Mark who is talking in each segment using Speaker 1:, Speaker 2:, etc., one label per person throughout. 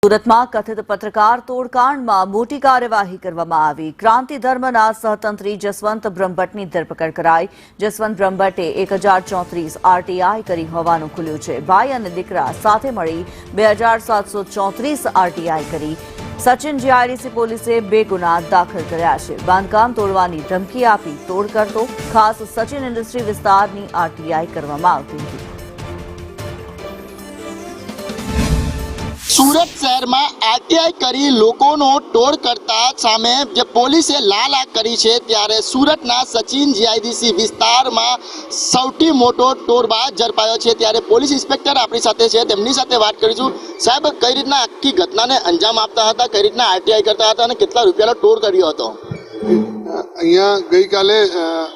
Speaker 1: સુરતમાં કથિત પત્રકાર તોડકાંડમાં મોટી કાર્યવાહી કરવામાં આવી। ક્રાંતિ ધર્મના સહતંત્રી જસવંત બ્રહ્મભટ્ટની ધરપકડ કરાઈ। જસવંત બ્રહ્મભટ્ટે 1034 આરટીઆઈ કરી હોવાનું ખુલ્યું છે। ભાઈ અને દીકરા સાથે મળી 2734 આરટીઆઈ કરી। સચિન જીઆઈડીસી પોલીસે 2 ગુના દાખલ કર્યા છે। બાંધકામ તોડવાની ધમકી આપી તોડ કરતો ખાસ સચિન ઇન્ડસ્ટ્રી વિસ્તારની આરટીઆઈ કરવામાં આવતી હતી।
Speaker 2: सूरत शहर में आरटीआई करी लोकोनो टोळ करता सामे जे पोलीसे लाल आग करी छे त्यारे सूरतना सचिन जीआईडीसी विस्तारमां सौथी मोटो टोळबाज झड़पायो छे। त्यारे पोलीस इंस्पेक्टर आपणी साथे छे, તેમની સાથે વાત કરીશું। साहेब, कई રીતના આખી ઘટનાને અંજામ આપતા હતા, કઈ રીતના આરટીઆઈ કરતા હતા અને કેટલા રૂપિયાનો ટોળ કર્યો હતો?
Speaker 3: અહીંયા ગઈકાલે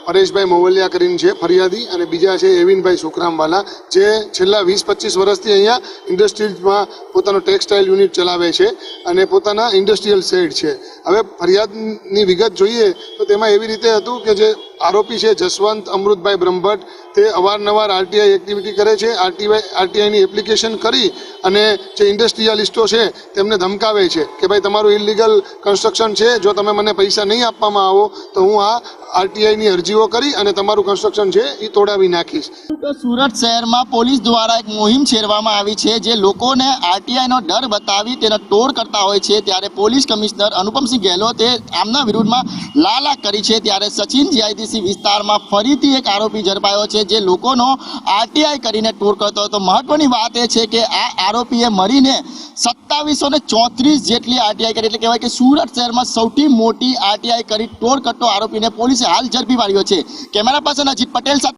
Speaker 3: પરેશભાઈ મોવલિયા કરીને છે ફરિયાદી અને બીજા છે એવિનભાઈ સુખરામવાલા જે છેલ્લા 20-25 વર્ષથી અહીંયા ઇન્ડસ્ટ્રીઝમાં પોતાનો ટેક્સટાઇલ યુનિટ ચલાવે છે અને પોતાના ઇન્ડસ્ટ્રીયલ શેડ છે। હવે ફરિયાદની વિગત જોઈએ તો તેમાં એવી રીતે હતું કે જે આરોપી છે જસવંત અમૃતભાઈ બ્રહ્મભટ્ટ તે અવારનવાર આરટીઆઈ એક્ટિવિટી કરે છે। આરટીઆઈની એપ્લિકેશન કરી અને જે ઇન્ડસ્ટ્રીયલિસ્ટો છે તેમને ધમકાવે છે કે ભાઈ તમારું ઇલીગલ કન્સ્ટ્રક્શન છે, જો તમે મને પૈસા નહીં આપવામાં આવો તો હું આ આરટીઆઈની અરજીઓ કરી અને તમારું કન્સ્ટ્રક્શન છે એ તોડાવી નાખીશ।
Speaker 2: તો સુરત શહેરમાં પોલીસ દ્વારા એક મુહિમ છેડવામાં આવી છે જે લોકોને આરટીઆઈનો ડર બતાવી તેનો ટોળ કરતા હોય છે। ત્યારે પોલીસ કમિશનર અનુપમસિંહ ગેહલોતે આમના વિરુદ્ધમાં લાલ આગ કરી છે। ત્યારે સચિન જીઆઈડીસી વિસ્તારમાં ફરીથી એક આરોપી ઝડપાયો છે જે લોકોનો આરટીઆઈ કરીને ટોળ કરતો હતો। મહત્વની વાત એ છે કે આ આરોપીએ મળીને 2734 જેટલી આરટીઆઈ કરી, એટલે કહેવાય કે સુરત શહેરમાં સૌથી મોટી આરટીઆઈ કરી ટોળ કરતો આરોપીને પોલીસે હાલ ઝડપી પાડ્યો છે। કેમેરા પર્સન અજીત પટેલ સાથે